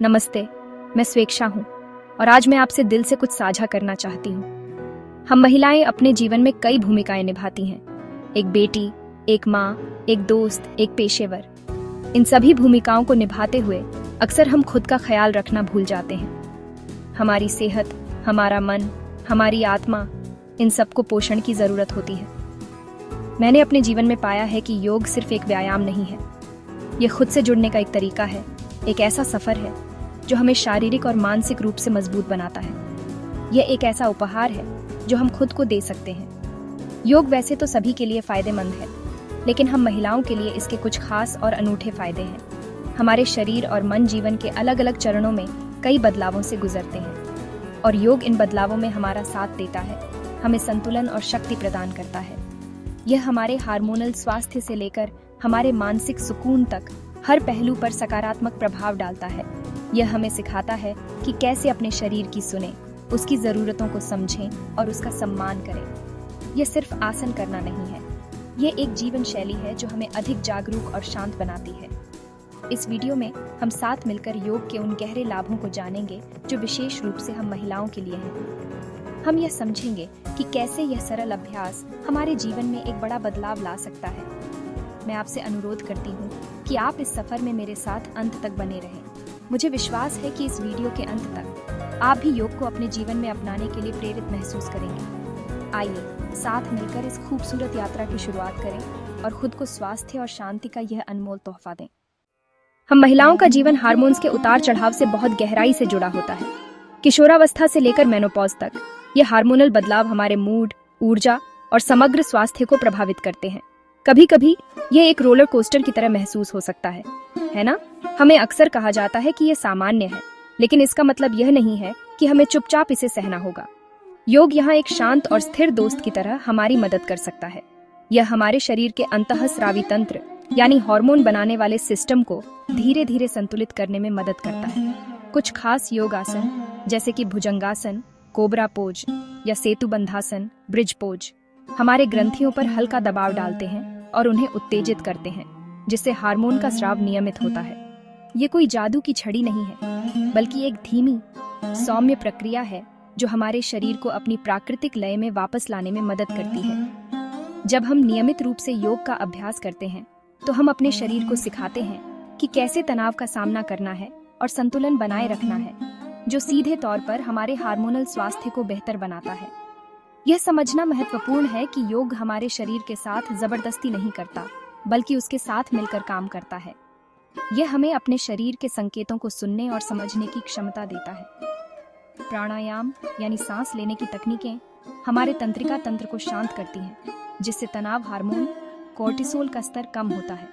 नमस्ते, मैं स्वेक्षा हूँ और आज मैं आपसे दिल से कुछ साझा करना चाहती हूँ। हम महिलाएं अपने जीवन में कई भूमिकाएं निभाती हैं। एक बेटी, एक माँ, एक दोस्त, एक पेशेवर। इन सभी भूमिकाओं को निभाते हुए अक्सर हम खुद का ख्याल रखना भूल जाते हैं। हमारी सेहत, हमारा मन, हमारी आत्मा, इन सबको पोषण की जरूरत होती है। मैंने अपने जीवन में पाया है कि योग सिर्फ एक व्यायाम नहीं है। ये खुद से जुड़ने का एक तरीका है, एक ऐसा सफर है जो हमें शारीरिक और मानसिक रूप से मजबूत बनाता है। यह एक ऐसा उपहार है जो हम खुद को दे सकते हैं। योग वैसे तो सभी के लिए फायदेमंद है, लेकिन हम महिलाओं के लिए इसके कुछ खास और अनूठे फायदे हैं। हमारे शरीर और मन जीवन के अलग अलग चरणों में कई बदलावों से गुजरते हैं और योग इन बदलावों में हमारा साथ देता है, हमें संतुलन और शक्ति प्रदान करता है। यह हमारे हार्मोनल स्वास्थ्य से लेकर हमारे मानसिक सुकून तक हर पहलू पर सकारात्मक प्रभाव डालता है। यह हमें सिखाता है कि कैसे अपने शरीर की सुने, उसकी ज़रूरतों को समझें और उसका सम्मान करें। यह सिर्फ आसन करना नहीं है, यह एक जीवन शैली है जो हमें अधिक जागरूक और शांत बनाती है। इस वीडियो में हम साथ मिलकर योग के उन गहरे लाभों को जानेंगे जो विशेष रूप से हम महिलाओं के लिए हैं। हम यह समझेंगे कि कैसे यह सरल अभ्यास हमारे जीवन में एक बड़ा बदलाव ला सकता है। मैं आपसे अनुरोध करती हूँ कि आप इस सफर में मेरे साथ अंत तक बने रहें। मुझे विश्वास है कि इस वीडियो के अंत तक आप भी योग को अपने जीवन में अपनाने के लिए प्रेरित महसूस करेंगे। आइए साथ मिलकर इस खूबसूरत यात्रा की शुरुआत करें और खुद को स्वास्थ्य और शांति का यह अनमोल तोहफा दें। हम महिलाओं का जीवन हार्मोन्स के उतार चढ़ाव से बहुत गहराई से जुड़ा होता है। किशोरावस्था से लेकर मेनोपॉज तक ये हार्मोनल बदलाव हमारे मूड, ऊर्जा और समग्र स्वास्थ्य को प्रभावित करते हैं। कभी कभी ये एक रोलर कोस्टर की तरह महसूस हो सकता है ना? हमें अक्सर कहा जाता है कि यह सामान्य है, लेकिन इसका मतलब यह नहीं है कि हमें चुपचाप इसे सहना होगा। योग यहाँ एक शांत और स्थिर दोस्त की तरह हमारी मदद कर सकता है। यह हमारे शरीर के अंतःस्रावी तंत्र यानी हार्मोन बनाने वाले सिस्टम को धीरे धीरे संतुलित करने में मदद करता है। कुछ खास योग आसन जैसे कि भुजंगासन, कोबरा पोज या सेतुबंधासन, ब्रिज पोज हमारे ग्रंथियों पर हल्का दबाव डालते हैं और उन्हें उत्तेजित करते हैं, जिससे हार्मोन का स्राव नियमित होता है। ये कोई जादू की छड़ी नहीं है, बल्कि एक धीमी, सौम्य प्रक्रिया है जो हमारे शरीर को अपनी प्राकृतिक लय में वापस लाने में मदद करती है। जब हम नियमित रूप से योग का अभ्यास करते हैं, तो हम अपने शरीर को सिखाते हैं कि कैसे तनाव का सामना करना है और संतुलन बनाए रखना है, जो सीधे तौर पर हमारे हार्मोनल स्वास्थ्य को बेहतर बनाता है। यह समझना महत्वपूर्ण है कि योग हमारे शरीर के साथ जबरदस्ती नहीं करता, बल्कि उसके साथ मिलकर काम करता है। यह हमें अपने शरीर के संकेतों को सुनने और समझने की क्षमता देता है। प्राणायाम यानी सांस लेने की तकनीकें हमारे तंत्रिका तंत्र को शांत करती हैं, जिससे तनाव हार्मोन कोर्टिसोल का स्तर कम होता है।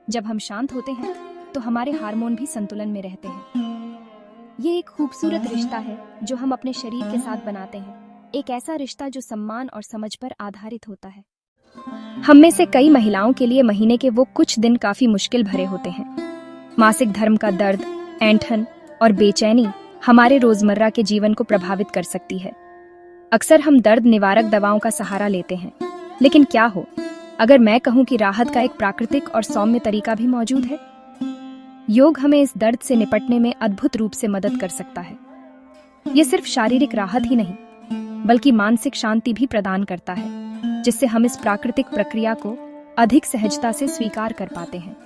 जब हम शांत होते हैं, तो हमारे हार्मोन भी संतुलन में रहते हैं। ये एक खूबसूरत रिश्ता है जो हम अपने शरीर के साथ बनाते हैं, एक ऐसा रिश्ता जो सम्मान और समझ पर आधारित होता है। हम में से कई महिलाओं के लिए महीने के वो कुछ दिन काफी मुश्किल भरे होते हैं। मासिक धर्म का दर्द, ऐंठन और बेचैनी हमारे रोजमर्रा के जीवन को प्रभावित कर सकती है। अक्सर हम दर्द निवारक दवाओं का सहारा लेते हैं, लेकिन क्या हो अगर मैं कहूँ कि राहत का एक प्राकृतिक और सौम्य तरीका भी मौजूद है? योग हमें इस दर्द से निपटने में अद्भुत रूप से मदद कर सकता है। ये सिर्फ शारीरिक राहत ही नहीं, बल्कि मानसिक शांति भी प्रदान करता है, जिससे हम इस प्राकृतिक प्रक्रिया को अधिक सहजता से स्वीकार कर पाते हैं।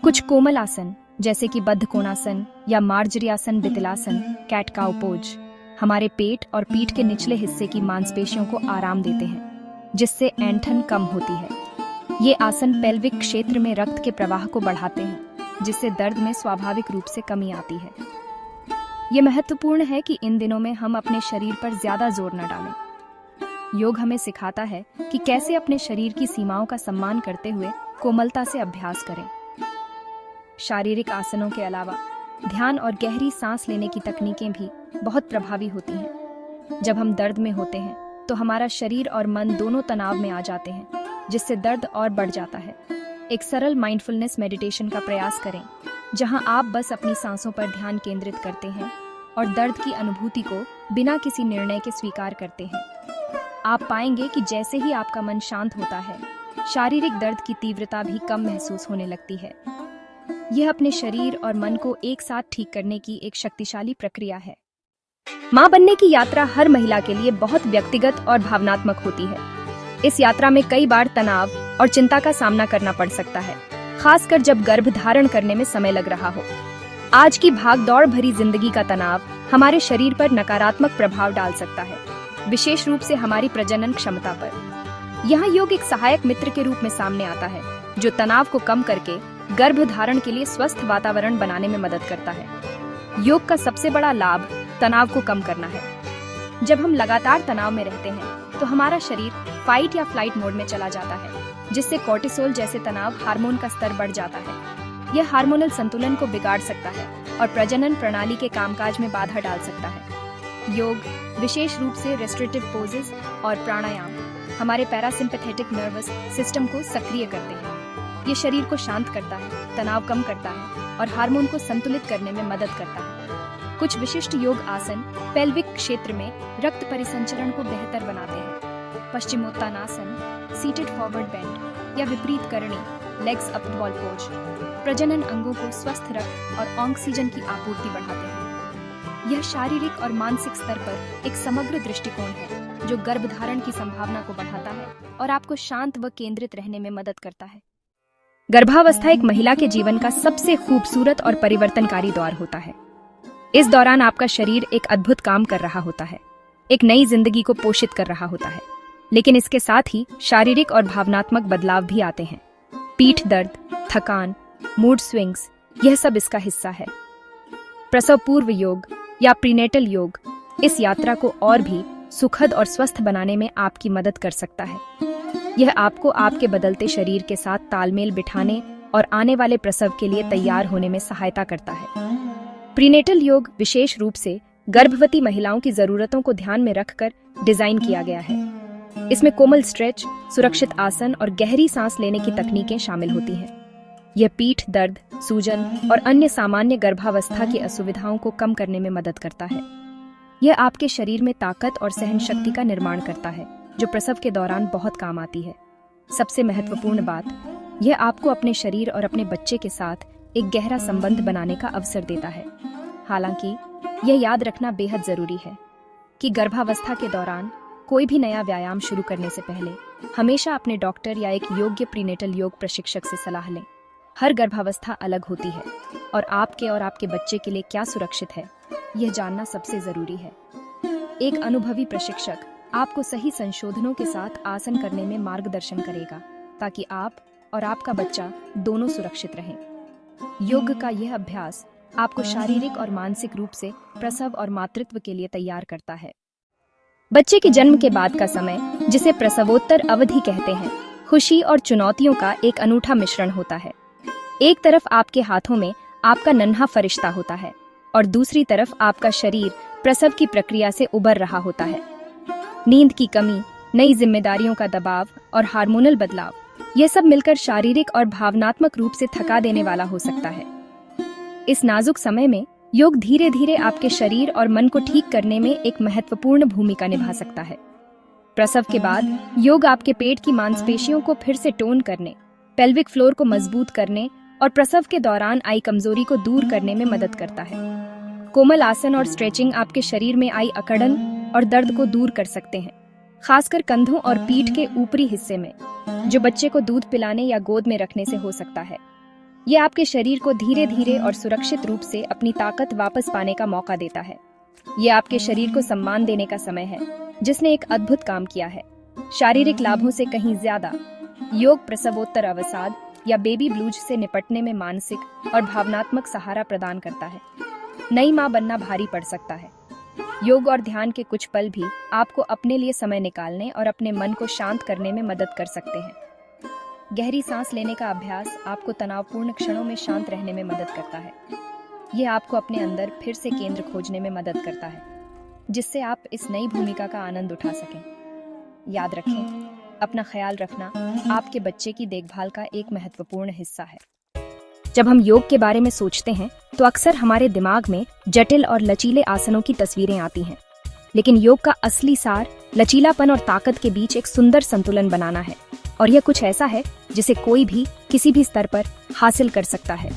कुछ कोमल आसन जैसे कि बद्ध कोणासन या मार्जरी बितलासन, कैट काउ पोज हमारे पेट और पीठ के निचले हिस्से की मांसपेशियों को आराम देते हैं, जिससे ऐंठन कम होती है। ये आसन पेल्विक क्षेत्र में रक्त के प्रवाह को बढ़ाते हैं, जिससे दर्द में स्वाभाविक रूप से कमी आती है। ये महत्वपूर्ण है कि इन दिनों में हम अपने शरीर पर ज्यादा जोर न डालें। योग हमें सिखाता है कि कैसे अपने शरीर की सीमाओं का सम्मान करते हुए कोमलता से अभ्यास करें। शारीरिक आसनों के अलावा ध्यान और गहरी सांस लेने की तकनीकें भी बहुत प्रभावी होती हैं। जब हम दर्द में होते हैं, तो हमारा शरीर और मन दोनों तनाव में आ जाते हैं, जिससे दर्द और बढ़ जाता है। एक सरल माइंडफुलनेस मेडिटेशन का प्रयास करें, जहां आप बस अपनी सांसों पर ध्यान केंद्रित करते हैं और दर्द की अनुभूति को बिना किसी निर्णय के स्वीकार करते हैं। आप पाएंगे कि जैसे ही आपका मन शांत होता है, शारीरिक दर्द की तीव्रता भी कम महसूस होने लगती है। यह अपने शरीर और मन को एक साथ ठीक करने की एक शक्तिशाली प्रक्रिया है। मां बनने की यात्रा हर महिला के लिए बहुत व्यक्तिगत और भावनात्मक होती है। इस यात्रा में कई बार तनाव और चिंता का सामना करना पड़ सकता है, खासकर जब गर्भ धारण करने में समय लग रहा हो। आज की भाग-दौड़ भरी जिंदगी का तनाव हमारे शरीर पर नकारात्मक प्रभाव डाल सकता है, विशेष रूप से हमारी प्रजनन क्षमता पर। यहाँ योग एक सहायक मित्र के रूप में सामने आता है, जो तनाव को कम करके गर्भ धारण के लिए स्वस्थ वातावरण बनाने में मदद करता है। योग का सबसे बड़ा लाभ तनाव को कम करना है। जब हम लगातार तनाव में रहते हैं, तो हमारा शरीर फाइट या फ्लाइट मोड में चला जाता है, जिससे कोर्टिसोल जैसे तनाव हार्मोन का स्तर बढ़ जाता है। यह हार्मोनल संतुलन को बिगाड़ सकता है और प्रजनन प्रणाली के कामकाज में बाधा डाल सकता है। योग, विशेष रूप से रेस्ट्रिक्टिव पोजेस और प्राणायाम, हमारे पैरासिम्पैथेटिक नर्वस सिस्टम को सक्रिय करते हैं। ये शरीर को शांत करता है, तनाव कम करता है और हार्मोन को संतुलित करने में मदद करता है। कुछ विशिष्ट योग आसन पेल्विक क्षेत्र में रक्त परिसंचरण को बेहतर बनाते हैं। पश्चिमोत्तानासन, सीटेड फॉरवर्ड बेंड या विपरीत करणी, लेग्स अप बॉल पोज, प्रजनन अंगों को स्वस्थ रक्त और ऑक्सीजन की आपूर्ति बढ़ाते हैं। यह शारीरिक और मानसिक स्तर पर एक समग्र दृष्टिकोण है, जो गर्भधारण की संभावना को बढ़ाता है और आपको शांत व केंद्रित रहने में मदद करता है। गर्भावस्था एक महिला के जीवन का सबसे खूबसूरत और परिवर्तनकारी दौर होता है। इस दौरान आपका शरीर एक अद्भुत काम कर रहा होता है, एक नई जिंदगी को पोषित कर रहा होता है, लेकिन इसके साथ ही शारीरिक और भावनात्मक बदलाव भी आते हैं। पीठ दर्द, थकान, मूड स्विंग्स, यह सब इसका हिस्सा है। प्रसव पूर्व योग या प्रीनेटल योग इस यात्रा को और भी सुखद और स्वस्थ बनाने में आपकी मदद कर सकता है। यह आपको आपके बदलते शरीर के साथ तालमेल बिठाने और आने वाले प्रसव के लिए तैयार होने में सहायता करता है। प्रीनेटल योग विशेष रूप से गर्भवती महिलाओं की जरूरतों को ध्यान में रखकर डिजाइन किया गया है। इसमें कोमल स्ट्रेच, सुरक्षित आसन और गहरी सांस लेने की तकनीकें शामिल होती हैं। यह पीठ दर्द, सूजन और अन्य सामान्य गर्भावस्था की असुविधाओं को कम करने में मदद करता है। यह आपके शरीर में ताकत और सहन शक्ति का निर्माण करता है, जो प्रसव के दौरान बहुत काम आती है। सबसे महत्वपूर्ण बात, यह आपको अपने शरीर और अपने बच्चे के साथ एक गहरा संबंध बनाने का अवसर देता है। हालांकि यह याद रखना बेहद जरूरी है कि गर्भावस्था के दौरान कोई भी नया व्यायाम शुरू करने से पहले हमेशा अपने डॉक्टर या एक योग्य प्रीनेटल योग प्रशिक्षक से सलाह लें। हर गर्भावस्था अलग होती है और आपके बच्चे के लिए क्या सुरक्षित है, यह जानना सबसे जरूरी है। एक अनुभवी प्रशिक्षक आपको सही संशोधनों के साथ आसन करने में मार्गदर्शन करेगा, ताकि आप और आपका बच्चा दोनों सुरक्षित रहें। योग का यह अभ्यास आपको शारीरिक और मानसिक रूप से प्रसव और मातृत्व के लिए तैयार करता है। बच्चे के जन्म के बाद का समय, जिसे प्रसवोत्तर अवधि कहते हैं, खुशी और चुनौतियों का एक अनूठा मिश्रण होता है। एक तरफ आपके हाथों में आपका नन्हा फरिश्ता होता है और दूसरी तरफ आपका शरीर प्रसव की प्रक्रिया से उबर रहा होता है। नींद की कमी, नई जिम्मेदारियों का दबाव और हार्मोनल बदलाव, ये सब मिलकर शारीरिक और भावनात्मक रूप से थका देने वाला हो सकता है। इस नाजुक समय में योग धीरे धीरे आपके शरीर और मन को ठीक करने में एक महत्वपूर्ण भूमिका निभा सकता है। प्रसव के बाद योग आपके पेट की मांसपेशियों को फिर से टोन करने, पेल्विक फ्लोर को मजबूत करने और प्रसव के दौरान आई कमजोरी को दूर करने में मदद करता है। कोमल आसन और स्ट्रेचिंग आपके शरीर में आई अकड़न और दर्द को दूर कर सकते हैं, खासकर कंधों और पीठ के ऊपरी हिस्से में, जो बच्चे को दूध पिलाने या गोद में रखने से हो सकता है। यह आपके शरीर को धीरे धीरे और सुरक्षित रूप से अपनी ताकत वापस पाने का मौका देता है। यह आपके शरीर को सम्मान देने का समय है, जिसने एक अद्भुत काम किया है। शारीरिक लाभों से कहीं ज्यादा, योग प्रसवोत्तर अवसाद या बेबी ब्लूज से निपटने में मानसिक और भावनात्मक सहारा प्रदान करता है। नई मां बनना भारी पड़ सकता है। योग और ध्यान के कुछ पल भी आपको अपने लिए समय निकालने और अपने मन को शांत करने में मदद कर सकते हैं। गहरी सांस लेने का अभ्यास आपको तनावपूर्ण क्षणों में शांत रहने में मदद करता है। यह आपको अपने अंदर फिर से केंद्र खोजने में मदद करता है, जिससे आप इस नई भूमिका का आनंद उठा सकें। याद रखें, अपना ख्याल रखना आपके बच्चे की देखभाल का एक महत्वपूर्ण हिस्सा है। जब हम योग के बारे में सोचते हैं, तो अक्सर हमारे दिमाग में जटिल और लचीले आसनों की तस्वीरें आती हैं। लेकिन योग का असली सार लचीलापन और ताकत के बीच एक सुंदर संतुलन बनाना है, और यह कुछ ऐसा है जिसे कोई भी किसी भी स्तर पर हासिल कर सकता है।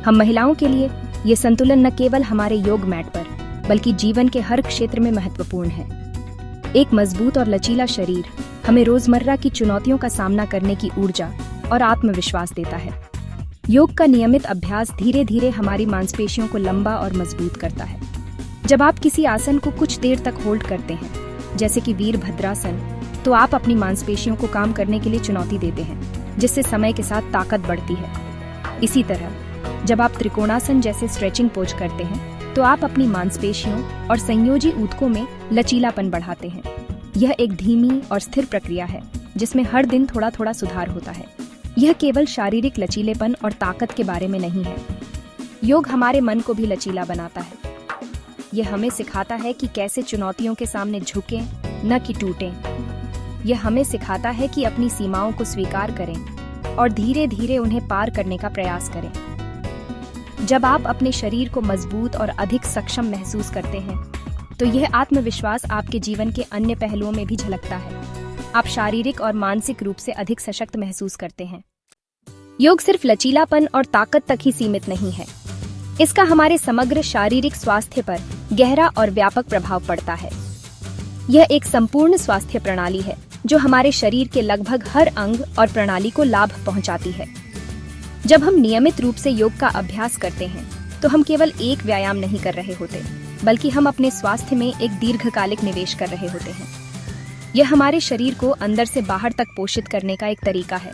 हम महिलाओं के लिए ये संतुलन न केवल हमारे योग मैट पर बल्कि जीवन के हर क्षेत्र में महत्वपूर्ण है। एक मजबूत और लचीला शरीर हमें रोजमर्रा की चुनौतियों का सामना करने की ऊर्जा और आत्मविश्वास देता है। योग का नियमित अभ्यास धीरे धीरे हमारी मांसपेशियों को लंबा और मजबूत करता है। जब आप किसी आसन को कुछ देर तक होल्ड करते हैं, जैसे कि वीरभद्रासन, तो आप अपनी मांसपेशियों को काम करने के लिए चुनौती देते हैं, जिससे समय के साथ ताकत बढ़ती है। इसी तरह जब आप त्रिकोणासन जैसे स्ट्रेचिंग पोज करते हैं, तो आप अपनी मांसपेशियों और संयोजी ऊतकों में लचीलापन बढ़ाते हैं। यह एक धीमी और स्थिर प्रक्रिया है जिसमें हर दिन थोड़ा थोड़ा सुधार होता है। यह केवल शारीरिक लचीलेपन और ताकत के बारे में नहीं है। योग हमारे मन को भी लचीला बनाता है। यह हमें सिखाता है कि कैसे चुनौतियों के सामने झुकें, न कि टूटें। यह हमें सिखाता है कि अपनी सीमाओं को स्वीकार करें और धीरे धीरे उन्हें पार करने का प्रयास करें। जब आप अपने शरीर को मजबूत और अधिक सक्षम महसूस करते हैं, तो यह आत्मविश्वास आपके जीवन के अन्य पहलुओं में भी झलकता है। आप शारीरिक और मानसिक रूप से अधिक सशक्त महसूस करते हैं। योग सिर्फ लचीलापन और ताकत तक ही सीमित नहीं है। इसका हमारे समग्र शारीरिक स्वास्थ्य पर गहरा और व्यापक प्रभाव पड़ता है। यह एक संपूर्ण स्वास्थ्य प्रणाली है जो हमारे शरीर के लगभग हर अंग और प्रणाली को लाभ पहुंचाती है। जब हम नियमित रूप से योग का अभ्यास करते हैं, तो हम केवल एक व्यायाम नहीं कर रहे होते, बल्कि हम अपने स्वास्थ्य में एक दीर्घकालिक निवेश कर रहे होते हैं। यह हमारे शरीर को अंदर से बाहर तक पोषित करने का एक तरीका है।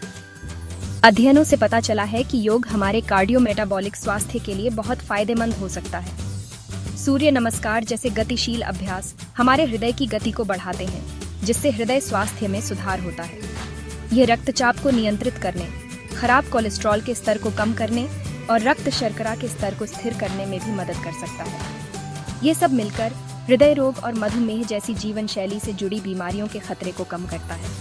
अध्ययनों से पता चला है कि योग हमारे कार्डियोमेटाबॉलिक स्वास्थ्य के लिए बहुत फायदेमंद हो सकता है। सूर्य नमस्कार जैसे गतिशील अभ्यास हमारे हृदय की गति को बढ़ाते हैं, जिससे हृदय स्वास्थ्य में सुधार होता है। यह रक्तचाप को नियंत्रित करने, खराब कोलेस्ट्रॉल के स्तर को कम करने और रक्त शर्करा के स्तर को स्थिर करने में भी मदद कर सकता है। ये सब मिलकर हृदय रोग और मधुमेह जैसी जीवन शैली से जुड़ी बीमारियों के खतरे को कम करता है।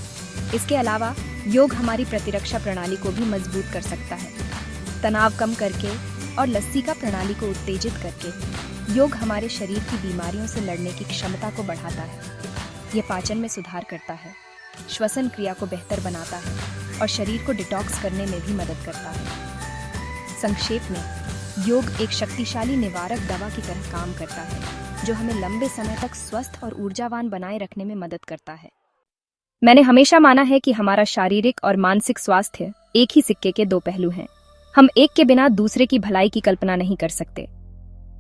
इसके अलावा योग हमारी प्रतिरक्षा प्रणाली को भी मजबूत कर सकता है। तनाव कम करके और लसीका प्रणाली को उत्तेजित करके योग हमारे शरीर की बीमारियों से लड़ने की क्षमता को बढ़ाता है। ये पाचन में सुधार करता है, श्वसन क्रिया को बेहतर बनाता है और शरीर को डिटॉक्स करने में भी मदद करता है। संक्षेप में, योग एक शक्तिशाली निवारक दवा की तरह काम करता है, जो हमें लंबे समय तक स्वस्थ और ऊर्जावान बनाए रखने में मदद करता है। मैंने हमेशा माना है कि हमारा शारीरिक और मानसिक स्वास्थ्य एक ही सिक्के के दो पहलू हैं। हम एक के बिना दूसरे की भलाई की कल्पना नहीं कर सकते।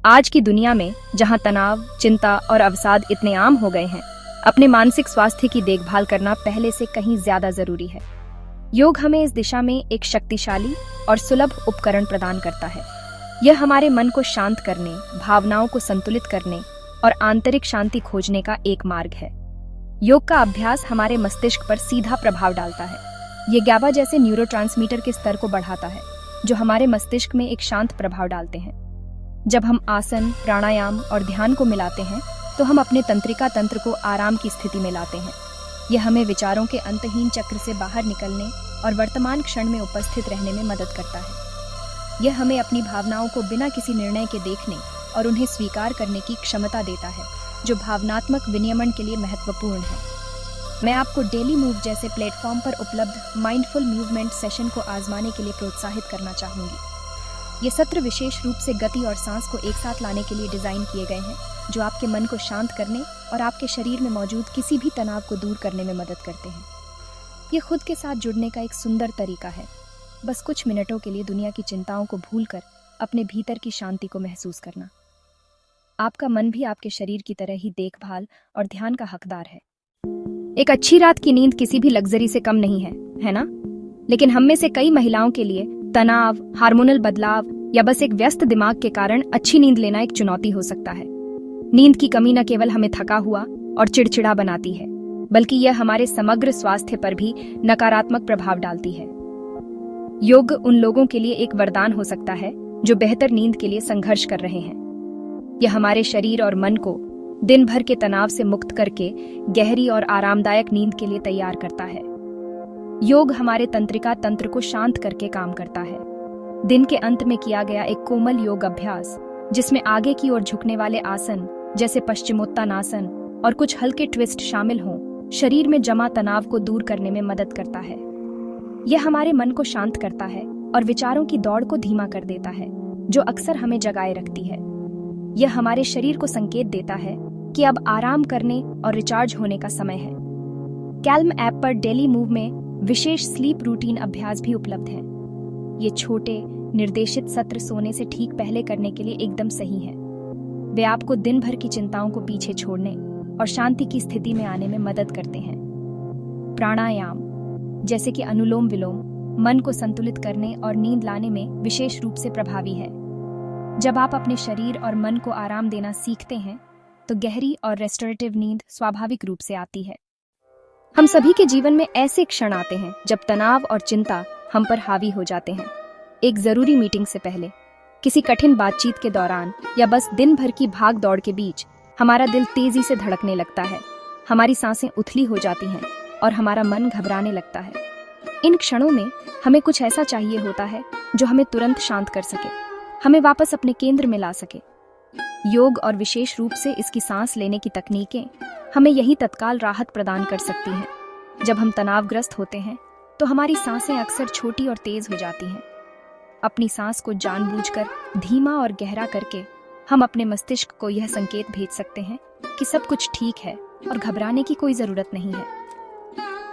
आज की दुनिया में, जहां तनाव, चिंता और अवसाद इतने आम हो गए हैं, अपने मानसिक स्वास्थ्य की देखभाल करना पहले से कहीं ज्यादा जरूरी है। योग हमें इस दिशा में एक शक्तिशाली और सुलभ उपकरण प्रदान करता है। यह हमारे मन को शांत करने, भावनाओं को संतुलित करने और आंतरिक शांति खोजने का एक मार्ग है। योग का अभ्यास हमारे मस्तिष्क पर सीधा प्रभाव डालता है। ये GABA जैसे न्यूरोट्रांसमीटर के स्तर को बढ़ाता है, जो हमारे मस्तिष्क में एक शांत प्रभाव डालते हैं। जब हम आसन, प्राणायाम और ध्यान को मिलाते हैं, तो हम अपने तंत्रिका तंत्र को आराम की स्थिति में लाते हैं। यह हमें विचारों के अंतहीन चक्र से बाहर निकलने और वर्तमान क्षण में उपस्थित रहने में मदद करता है। यह हमें अपनी भावनाओं को बिना किसी निर्णय के देखने और उन्हें स्वीकार करने की क्षमता देता है, जो भावनात्मक विनियमन के लिए महत्वपूर्ण है। मैं आपको डेली मूव जैसे प्लेटफॉर्म पर उपलब्ध माइंडफुल मूवमेंट सेशन को आजमाने के लिए प्रोत्साहित करना चाहूंगी। ये सत्र विशेष रूप से गति और सांस को एक साथ लाने के लिए डिजाइन किए गए हैं, जो आपके मन को शांत करने और आपके शरीर में मौजूद किसी भी तनाव को दूर करने में मदद करते हैं। ये खुद के साथ जुड़ने का एक सुंदर तरीका है। बस कुछ मिनटों के लिए दुनिया की चिंताओं को भूलकर अपने भीतर की शांति को महसूस करना। आपका मन भी आपके शरीर की तरह ही देखभाल और ध्यान का हकदार है। एक अच्छी रात की नींद किसी भी लग्जरी से कम नहीं है ना? लेकिन हम में से कई महिलाओं के लिए तनाव, हार्मोनल बदलाव या बस एक व्यस्त दिमाग के कारण अच्छी नींद लेना एक चुनौती हो सकता है। नींद की कमी न केवल हमें थका हुआ और चिड़चिड़ा बनाती है, बल्कि यह हमारे समग्र स्वास्थ्य पर भी नकारात्मक प्रभाव डालती है। योग उन लोगों के लिए एक वरदान हो सकता है जो बेहतर नींद के लिए संघर्ष कर रहे हैं। यह हमारे शरीर और मन को दिन भर के तनाव से मुक्त करके गहरी और आरामदायक नींद के लिए तैयार करता है। योग हमारे तंत्रिका तंत्र को शांत करके काम करता है। दिन के अंत में किया गया एक कोमल योग अभ्यास, जिसमें आगे की ओर झुकने वाले आसन जैसे पश्चिमोत्तानासन और कुछ हल्के ट्विस्ट शामिल हों, शरीर में जमा तनाव को दूर करने में मदद करता है। यह हमारे मन को शांत करता है और विचारों की दौड़ को धीमा कर देता है, जो अक्सर हमें जगाए रखती है। यह हमारे शरीर को संकेत देता है कि अब आराम करने और रिचार्ज होने का समय है। कैल्म ऐप पर डेली मूव में विशेष स्लीप रूटीन अभ्यास भी उपलब्ध है। ये छोटे निर्देशित सत्र सोने से ठीक पहले करने के लिए एकदम सही है। वे आपको दिन भर की चिंताओं को पीछे छोड़ने और शांति की स्थिति में आने में मदद करते हैं। प्राणायाम जैसे कि अनुलोम विलोम मन को संतुलित करने और नींद लाने में विशेष रूप से प्रभावी है। जब आप अपने शरीर और मन को आराम देना सीखते हैं तो गहरी और रेस्टोरेटिव नींद स्वाभाविक रूप से आती है। हम सभी के जीवन में ऐसे क्षण आते हैं जब तनाव और चिंता हम पर हावी हो जाते हैं। एक जरूरी मीटिंग से पहले, किसी कठिन बातचीत के दौरान या बस दिन भर की भाग दौड़ के बीच हमारा दिल तेजी से धड़कने लगता है, हमारी सांसें उथली हो जाती हैं और हमारा मन घबराने लगता है। इन क्षणों में हमें कुछ ऐसा चाहिए होता है जो हमें तुरंत शांत कर सके, हमें वापस अपने केंद्र में ला सके। योग और विशेष रूप से इसकी सांस लेने की तकनीकें हमें यही तत्काल राहत प्रदान कर सकती हैं। जब हम तनावग्रस्त होते हैं तो हमारी सांसें अक्सर छोटी और तेज हो जाती हैं। अपनी सांस को जानबूझकर धीमा और गहरा करके हम अपने मस्तिष्क को यह संकेत भेज सकते हैं कि सब कुछ ठीक है और घबराने की कोई जरूरत नहीं है।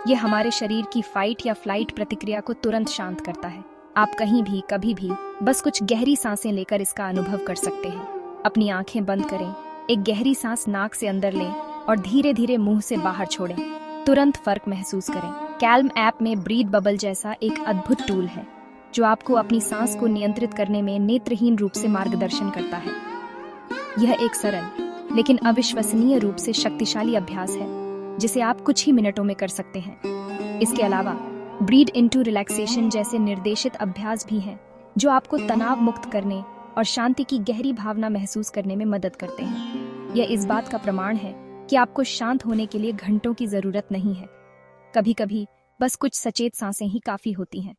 यह हमारे शरीर की फाइट या फ्लाइट प्रतिक्रिया को तुरंत शांत करता है। आप कहीं भी कभी भी बस कुछ गहरी सांसें लेकर इसका अनुभव कर सकते हैं। अपनी आंखें बंद करें, एक गहरी सांस नाक से अंदर लें और धीरे धीरे मुंह से बाहर छोड़ें। तुरंत फर्क महसूस करें। कैल्म ऐप में ब्रीथ बबल जैसा एक अद्भुत टूल है जो आपको अपनी सांस को नियंत्रित करने में नेत्रहीन रूप से मार्गदर्शन करता है। यह एक सरल लेकिन अविश्वसनीय रूप से शक्तिशाली अभ्यास है जिसे आप कुछ ही मिनटों में कर सकते हैं। इसके अलावा ब्रीथ इनटू रिलैक्सेशन जैसे निर्देशित अभ्यास भी हैं जो आपको तनाव मुक्त करने और शांति की गहरी भावना महसूस करने में मदद करते हैं। यह इस बात का प्रमाण है कि आपको शांत होने के लिए घंटों की जरूरत नहीं है। कभी कभी बस कुछ सचेत सांसें ही काफी होती हैं।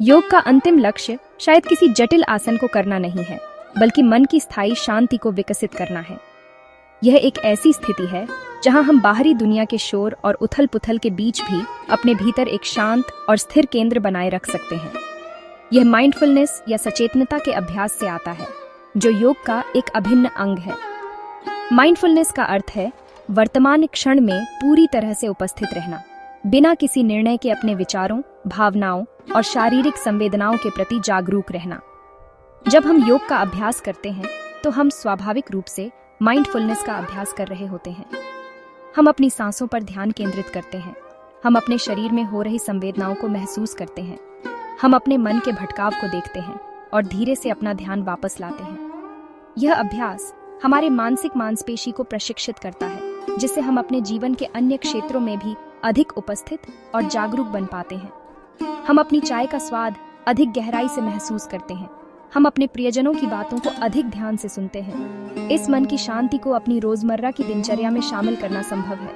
योग का अंतिम लक्ष्य शायद किसी जटिल आसन को करना नहीं है, बल्कि मन की स्थायी शांति को विकसित करना है। यह एक ऐसी स्थिति है जहां हम बाहरी दुनिया के शोर और उथल पुथल के बीच भी अपने भीतर एक शांत और स्थिर केंद्र बनाए रख सकते हैं। यह माइंडफुलनेस या सचेतनता के अभ्यास से आता है जो योग का एक अभिन्न अंग है। माइंडफुलनेस का अर्थ है वर्तमान क्षण में पूरी तरह से उपस्थित रहना, बिना किसी निर्णय के अपने विचारों, भावनाओं और शारीरिक संवेदनाओं के प्रति जागरूक रहना। जब हम योग का अभ्यास करते हैं तो हम स्वाभाविक रूप से माइंडफुलनेस का अभ्यास कर रहे होते हैं। हम अपनी सांसों पर ध्यान केंद्रित करते हैं, हम अपने शरीर में हो रही संवेदनाओं को महसूस करते हैं, हम अपने मन के भटकाव को देखते हैं और धीरे से अपना ध्यान वापस लाते हैं। यह अभ्यास हमारे मानसिक मांसपेशी को प्रशिक्षित करता है, जिससे हम अपने जीवन के अन्य क्षेत्रों में भी अधिक उपस्थित और जागरूक बन पाते हैं। हम अपनी चाय का स्वाद अधिक गहराई से महसूस करते हैं, हम अपने प्रियजनों की बातों को अधिक ध्यान से सुनते हैं। इस मन की शांति को अपनी रोजमर्रा की दिनचर्या में शामिल करना संभव है।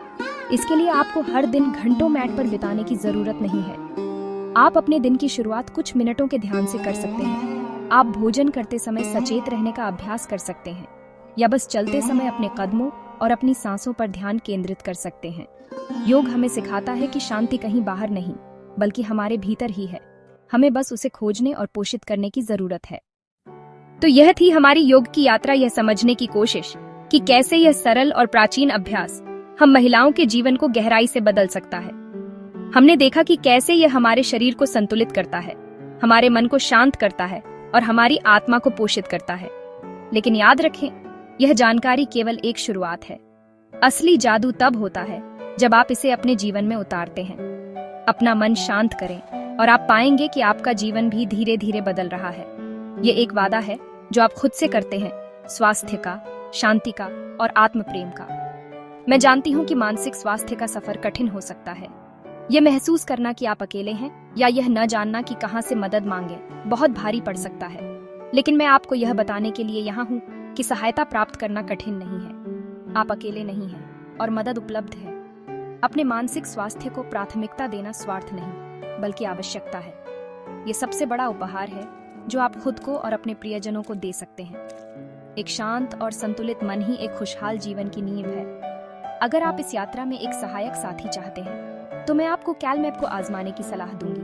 इसके लिए आपको हर दिन घंटों मैट पर बिताने की जरूरत नहीं है। आप अपने दिन की शुरुआत कुछ मिनटों के ध्यान से कर सकते हैं। आप भोजन करते समय सचेत रहने का अभ्यास कर सकते हैं या बस चलते समय अपने कदमों और अपनी सांसों पर ध्यान केंद्रित कर सकते हैं। योग हमें सिखाता है कि शांति कहीं बाहर नहीं, बल्कि हमारे भीतर ही है। हमें बस उसे खोजने और पोषित करने की जरूरत है। तो यह थी हमारी योग की यात्रा, यह समझने की कोशिश कि कैसे यह सरल और प्राचीन अभ्यास हम महिलाओं के जीवन को गहराई से बदल सकता है। हमने देखा कि कैसे यह हमारे शरीर को संतुलित करता है, हमारे मन को शांत करता है और हमारी आत्मा को पोषित करता है। लेकिन याद रखें, यह जानकारी केवल एक शुरुआत है। असली जादू तब होता है जब आप इसे अपने जीवन में उतारते हैं। अपना मन शांत करें और आप पाएंगे कि आपका जीवन भी धीरे धीरे बदल रहा है। ये एक वादा है जो आप खुद से करते हैं, स्वास्थ्य का, शांति का और आत्म प्रेम का। मैं जानती हूँ कि मानसिक स्वास्थ्य का सफर कठिन हो सकता है। यह महसूस करना कि आप अकेले हैं या यह न जानना कि कहाँ से मदद मांगे बहुत भारी पड़ सकता है। लेकिन मैं आपको यह बताने के लिए यहाँ हूँ कि सहायता प्राप्त करना कठिन नहीं है। आप अकेले नहीं हैं और मदद उपलब्ध है। अपने मानसिक स्वास्थ्य को प्राथमिकता देना स्वार्थ नहीं, बल्कि आवश्यकता है। ये सबसे बड़ा उपहार है जो आप खुद को और अपने प्रियजनों को दे सकते हैं। एक शांत और संतुलित मन ही एक खुशहाल जीवन की नींव है। अगर आप इस यात्रा में एक सहायक साथी चाहते हैं तो मैं आपको कैल्म ऐप को आजमाने की सलाह दूंगी।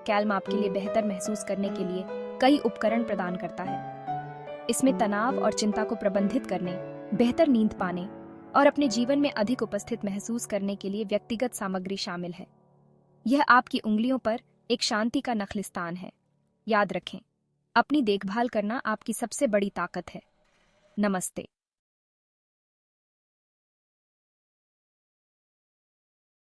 कैल्म आपके लिए बेहतर महसूस करने के लिए कई उपकरण प्रदान करता है। इसमें तनाव और चिंता को प्रबंधित करने, बेहतर नींद पाने और अपने जीवन में अधिक उपस्थित महसूस करने के लिए व्यक्तिगत सामग्री शामिल है। यह आपकी उंगलियों पर एक शांति का नखलिस्तान है। याद रखें, अपनी देखभाल करना आपकी सबसे बड़ी ताकत है। नमस्ते।